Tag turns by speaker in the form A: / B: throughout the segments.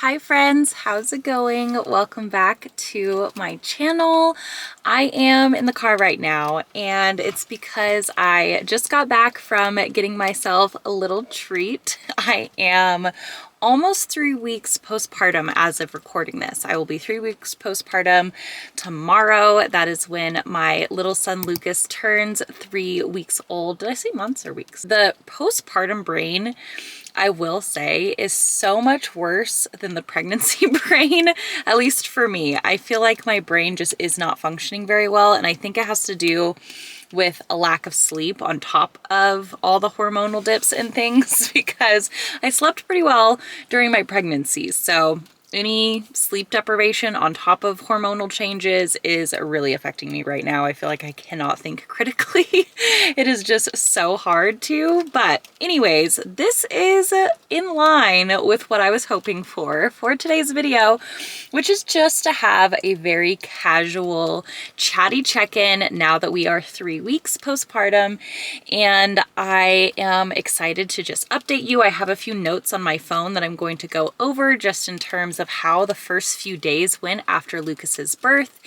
A: Hi friends, how's it going? Welcome back to my channel. I am in the car right now and it's because I just got back from getting myself a little treat. I am almost 3 weeks postpartum as of recording this. I will be 3 weeks postpartum tomorrow. That is when my little son Lucas turns 3 weeks old. Did I say months or weeks? The postpartum brain, I will say, is so much worse than the pregnancy brain, at least for me. I feel like my brain just is not functioning very well, and I think it has to do with a lack of sleep on top of all the hormonal dips and things because I slept pretty well during my pregnancy. So any sleep deprivation on top of hormonal changes is really affecting me right now. I feel like I cannot think critically. It is just so hard to. But anyways, this is in line with what I was hoping for today's video, which is just to have a very casual, chatty check-in now that we are 3 weeks postpartum. And I am excited to just update you. I have a few notes on my phone that I'm going to go over just in terms of how the first few days went after Lucas's birth.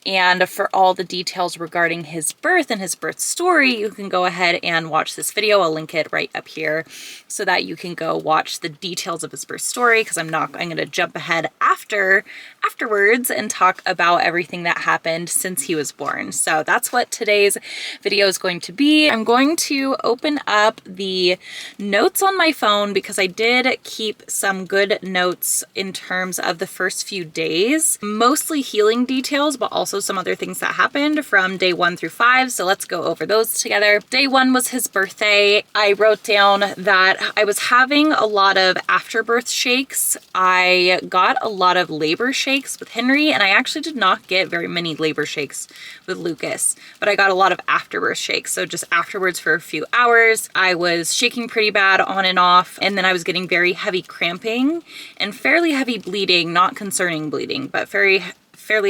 A: And for all the details regarding his birth and his birth story, you can go ahead and watch this video. I'll link it right up here so that you can go watch the details of his birth story, because I'm going to jump ahead afterwards and talk about everything that happened since he was born. So that's what today's video is going to be. I'm going to open up the notes on my phone because I did keep some good notes in terms of the first few days, mostly healing details, but also some other things that happened from day 1 through 5. So let's go over those together. Day 1 was his birthday. I wrote down that I was having a lot of afterbirth shakes. I got a lot of labor shakes with Henry, and I actually did not get very many labor shakes with Lucas, but I got a lot of afterbirth shakes. So just afterwards for a few hours, I was shaking pretty bad on and off, and then I was getting very heavy cramping and fairly heavy bleeding, not concerning bleeding, but fairly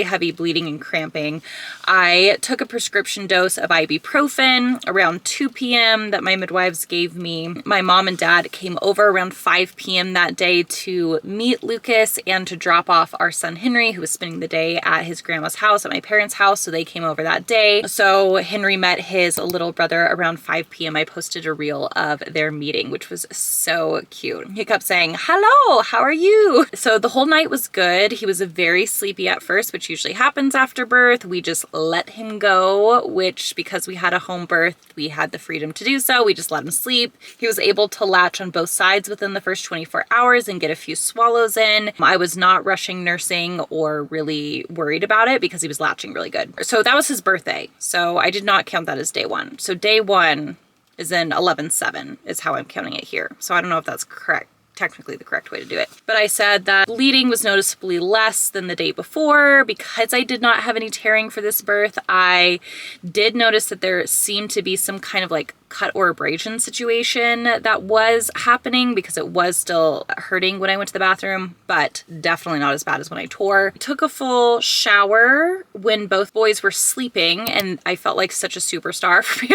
A: heavy bleeding and cramping. I took a prescription dose of ibuprofen around 2 p.m. that my midwives gave me. My mom and dad came over around 5 p.m. that day to meet Lucas and to drop off our son Henry, who was spending the day at his grandma's house, at my parents' house. So they came over that day. So Henry met his little brother around 5 p.m. I posted a reel of their meeting, which was so cute. He kept saying, "Hello, how are you?" So the whole night was good. He was very sleepy at first, which usually happens after birth. We just let him go, which, because we had a home birth, we had the freedom to do so. We just let him sleep. He was able to latch on both sides within the first 24 hours and get a few swallows in. I was not rushing nursing or really worried about it because he was latching really good. So that was his birthday. So I did not count that as day 1. So day 1 is in 11/7 is how I'm counting it here. So I don't know if that's correct. Technically the correct way to do it. But I said that bleeding was noticeably less than the day before. Because I did not have any tearing for this birth, I did notice that there seemed to be some kind of like cut or abrasion situation that was happening because it was still hurting when I went to the bathroom, but definitely not as bad as when I tore. I took a full shower when both boys were sleeping, and I felt like such a superstar for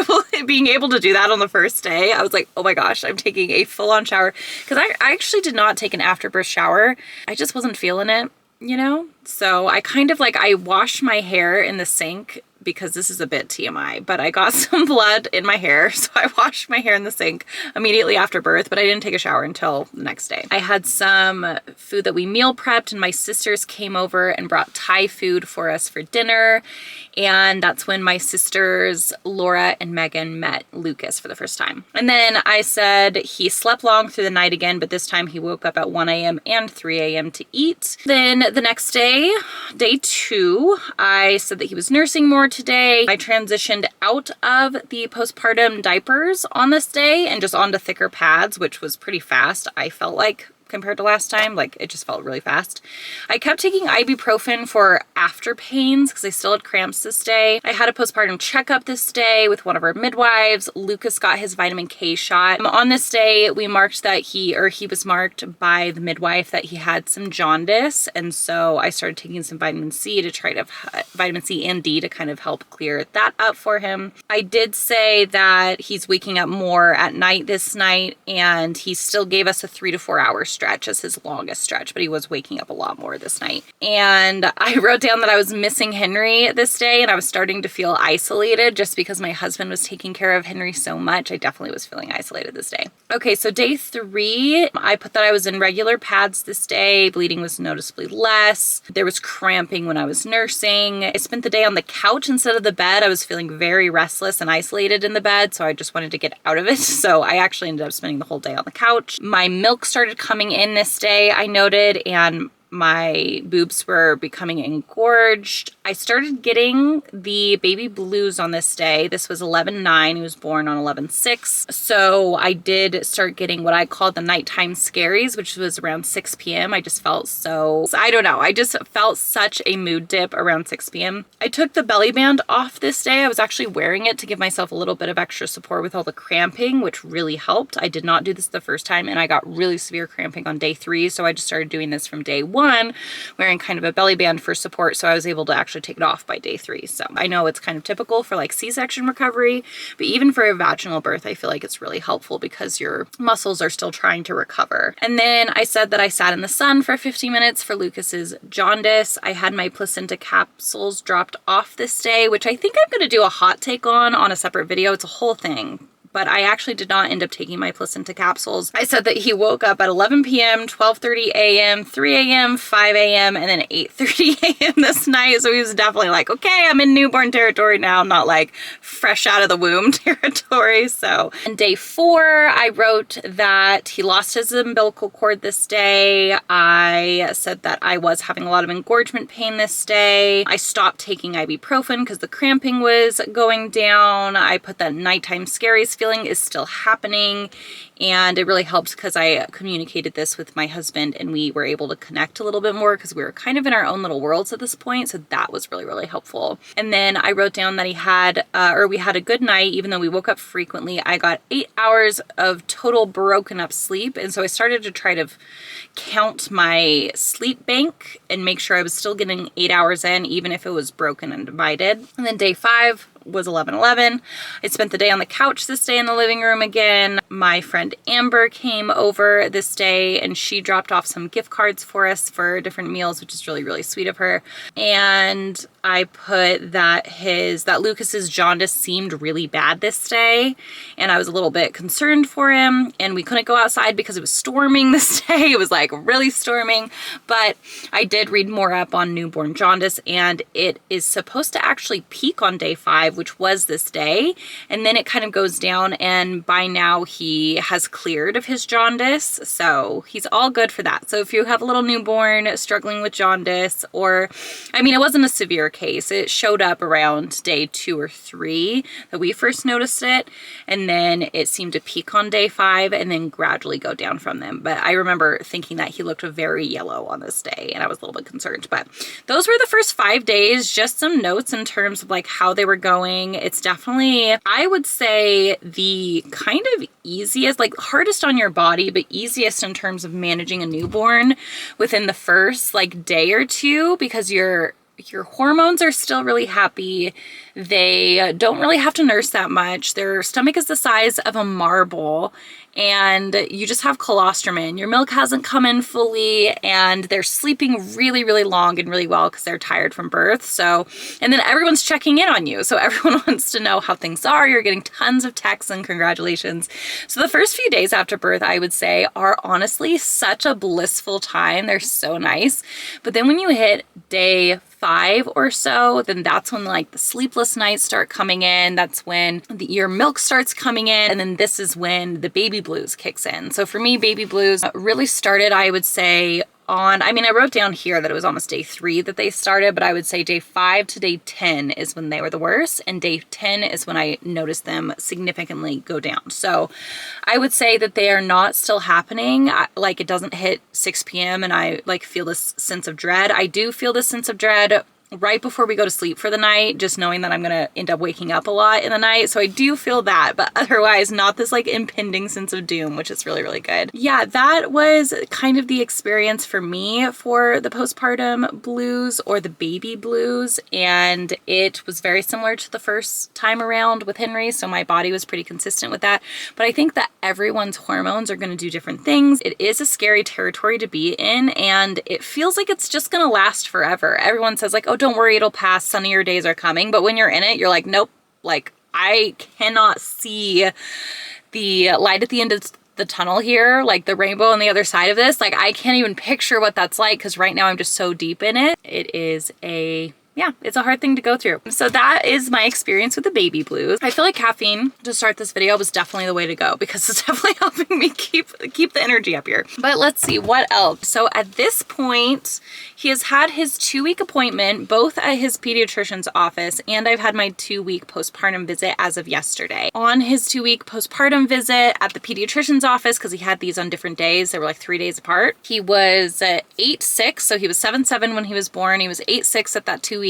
A: being able to do that on the first day. I was like, oh my gosh, I'm taking a full-on shower, because I actually did not take an afterbirth shower. I just wasn't feeling it, you know? So I kind of I washed my hair in the sink, because this is a bit TMI, but I got some blood in my hair. So I washed my hair in the sink immediately after birth, but I didn't take a shower until the next day. I had some food that we meal prepped, and my sisters came over and brought Thai food for us for dinner. And that's when my sisters, Laura and Megan, met Lucas for the first time. And then I said he slept long through the night again, but this time he woke up at 1 a.m. and 3 a.m. to eat. Then the next day, day 2, I said that he was nursing more today. I transitioned out of the postpartum diapers on this day and just onto thicker pads, which was pretty fast, I felt like, compared to last time. It just felt really fast. I kept taking ibuprofen for after pains because I still had cramps this day. I had a postpartum checkup this day with one of our midwives. Lucas got his vitamin K shot. On this day, we marked that he was marked by the midwife that he had some jaundice. And so I started taking some vitamin C to try to, vitamin C and D to kind of help clear that up for him. I did say that he's waking up more at night this night, and he still gave us a 3 to 4 hours stretch as his longest stretch, but he was waking up a lot more this night. And I wrote down that I was missing Henry this day, and I was starting to feel isolated just because my husband was taking care of Henry so much. I definitely was feeling isolated this day. Okay, so day 3, I put that I was in regular pads this day. Bleeding was noticeably less. There was cramping when I was nursing. I spent the day on the couch instead of the bed. I was feeling very restless and isolated in the bed, so I just wanted to get out of it. So I actually ended up spending the whole day on the couch. My milk started coming in this day, I noted, and my boobs were becoming engorged. I started getting the baby blues on this day. This was 11/9. He was born on 11/6. So I did start getting what I called the nighttime scaries, which was around 6 p.m. I just felt I don't know. I just felt such a mood dip around 6 p.m. I took the belly band off this day. I was actually wearing it to give myself a little bit of extra support with all the cramping, which really helped. I did not do this the first time, and I got really severe cramping on day 3. So I just started doing this from day 1, wearing kind of a belly band for support, so I was able to actually take it off by day 3. So I know it's kind of typical for like C-section recovery, but even for a vaginal birth, I feel like it's really helpful because your muscles are still trying to recover. And then I said that I sat in the sun for 50 minutes for Lucas's jaundice. I had my placenta capsules dropped off this day, which I think I'm going to do a hot take on a separate video. It's a whole thing. But I actually did not end up taking my placenta capsules. I said that he woke up at 11 p.m., 12:30 a.m., 3 a.m., 5 a.m., and then 8:30 a.m. this night. So he was definitely like, okay, I'm in newborn territory now, not like fresh out of the womb territory. So on day 4, I wrote that he lost his umbilical cord this day. I said that I was having a lot of engorgement pain this day. I stopped taking ibuprofen because the cramping was going down. I put that nighttime scaries feeling is still happening, and it really helped because I communicated this with my husband and we were able to connect a little bit more because we were kind of in our own little worlds at this point, so that was really, really helpful. And then I wrote down that we had a good night, even though we woke up frequently. I got 8 hours of total broken up sleep, and so I started to try to count my sleep bank and make sure I was still getting 8 hours in, even if it was broken and divided. And then day 5 was 11/11. I spent the day on the couch this day in the living room again. My friend Amber came over this day and she dropped off some gift cards for us for different meals, which is really, really sweet of her. And I put that Lucas's jaundice seemed really bad this day, and I was a little bit concerned for him, and we couldn't go outside because it was storming this day. It was like really storming, but I did read more up on newborn jaundice, and it is supposed to actually peak on day 5, which was this day, and then it kind of goes down, and by now he has cleared of his jaundice, so he's all good for that. So if you have a little newborn struggling with jaundice, or I mean, it wasn't a severe case. It showed up around day 2 or 3 that we first noticed it, and then it seemed to peak on day 5 and then gradually go down from them. But I remember thinking that he looked very yellow on this day, and I was a little bit concerned. But those were the first 5 days. Just some notes in terms of like how they were going. It's definitely, I would say, the kind of easiest, like hardest on your body, but easiest in terms of managing a newborn within the first like day or 2, because your hormones are still really happy. They don't really have to nurse that much. Their stomach is the size of a marble, and you just have colostrum in. Your milk hasn't come in fully, and they're sleeping really, really long and really well because they're tired from birth. So, and then everyone's checking in on you. So everyone wants to know how things are. You're getting tons of texts and congratulations. So the first few days after birth, I would say, are honestly such a blissful time. They're so nice. But then when you hit day 5 or so, then that's when like the sleepless nights start coming in. That's when your milk starts coming in, and then this is when the baby blues kicks in. So for me, baby blues really started, I would say, I wrote down here that it was almost day 3 that they started, but I would say day 5 to day 10 is when they were the worst, and day 10 is when I noticed them significantly go down. So I would say that they are not still happening. Like, it doesn't hit 6 p.m. and I like feel this sense of dread. I do feel this sense of dread right before we go to sleep for the night, just knowing that I'm gonna end up waking up a lot in the night. So I do feel that, but otherwise not this like impending sense of doom, which is really, really good. Yeah, that was kind of the experience for me for the postpartum blues or the baby blues. And it was very similar to the first time around with Henry. So my body was pretty consistent with that. But I think that everyone's hormones are gonna do different things. It is a scary territory to be in, and it feels like it's just gonna last forever. Everyone says like, oh, don't worry, it'll pass, sunnier days are coming. But when you're in it, you're like, nope, like I cannot see the light at the end of the tunnel here, like the rainbow on the other side of this. Like I can't even picture what that's like, because right now I'm just so deep in it. It is yeah, it's a hard thing to go through. So that is my experience with the baby blues. I feel like caffeine to start this video was definitely the way to go, because it's definitely helping me keep the energy up here. But let's see what else. So at this point, he has had his 2-week appointment, both at his pediatrician's office, and I've had my 2-week postpartum visit as of yesterday. On his 2-week postpartum visit at the pediatrician's office, because he had these on different days, they were like 3 days apart, he was 8'6", so he was 7'7" when he was born. He was 8'6" at that 2-week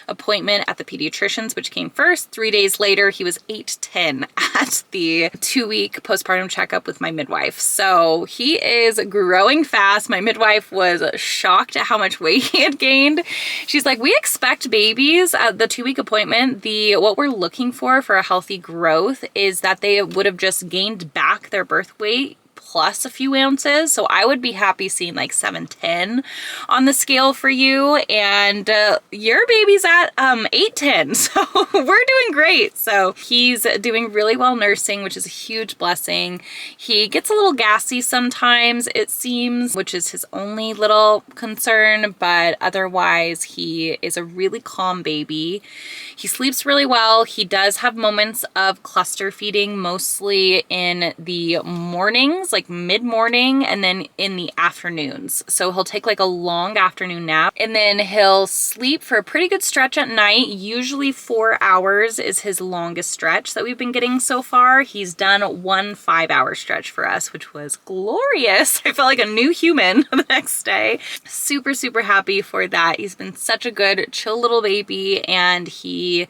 A: appointment at the pediatrician's, which came first. 3 days later, he was 8'10" at the 2-week postpartum checkup with my midwife. So he is growing fast. My midwife was shocked at how much weight he had gained. She's like, we expect babies at the 2-week appointment, what we're looking for a healthy growth is that they would have just gained back their birth weight plus a few ounces. So I would be happy seeing like 7'10" on the scale for you, and your baby's at 8'10", so we're doing great. So he's doing really well nursing, which is a huge blessing. He gets a little gassy sometimes, it seems, which is his only little concern, but otherwise he is a really calm baby. He sleeps really well. He does have moments of cluster feeding, mostly in the mornings, like mid-morning, and then in the afternoons. So he'll take like a long afternoon nap, and then he'll sleep for a pretty good stretch at night. Usually 4 hours is his longest stretch that we've been getting so far. He's done one 5-hour stretch for us, which was glorious. I felt like a new human the next day. Super, super happy for that. He's been such a good, chill little baby, and he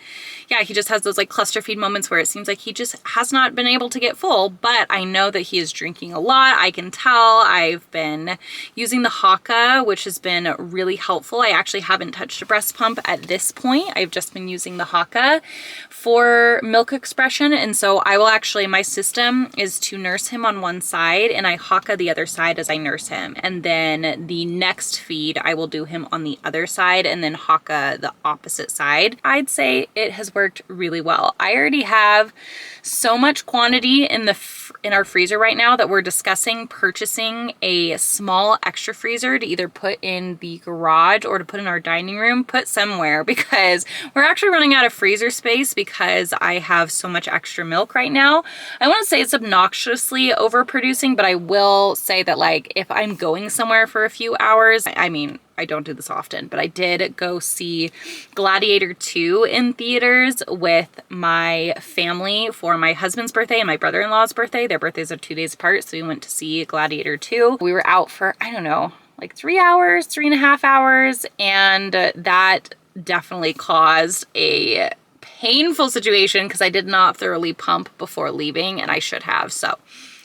A: just has those like cluster feed moments where it seems like he just has not been able to get full, but I know that he is drinking a lot. I can tell. I've been using the Haka, which has been really helpful. I actually haven't touched a breast pump at this point. I've just been using the Haka for milk expression, and so I will actually, my system is to nurse him on one side and I Haka the other side as I nurse him, and then the next feed I will do him on the other side and then Haka the opposite side. I'd say it has worked really well. I already have so much quantity in our freezer right now that we're discussing purchasing a small extra freezer to either put in the garage or to put in our dining room, put somewhere, because we're actually running out of freezer space because I have so much extra milk right now. I want to say it's obnoxiously overproducing, but I will say that like if I'm going somewhere for a few hours, I mean, I don't do this often, but I did go see Gladiator 2 in theaters with my family for my husband's birthday and my brother-in-law's birthday. Their birthdays are 2 days apart, so we went to see Gladiator 2. We were out for, I don't know, like 3 hours, 3.5 hours, and that definitely caused a painful situation because I did not thoroughly pump before leaving, and I should have. So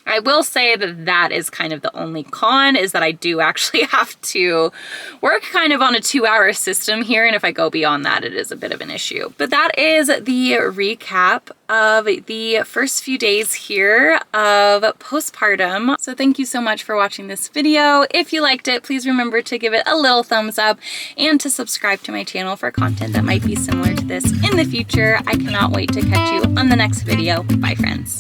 A: I will say that that is kind of the only con, is that I do actually have to work kind of on a 2-hour system here, and if I go beyond that, it is a bit of an issue. But that is the recap of the first few days here of postpartum. So thank you so much for watching this video. If you liked it, please remember to give it a little thumbs up and to subscribe to my channel for content that might be similar to this in the future. I cannot wait to catch you on the next video. Bye, friends.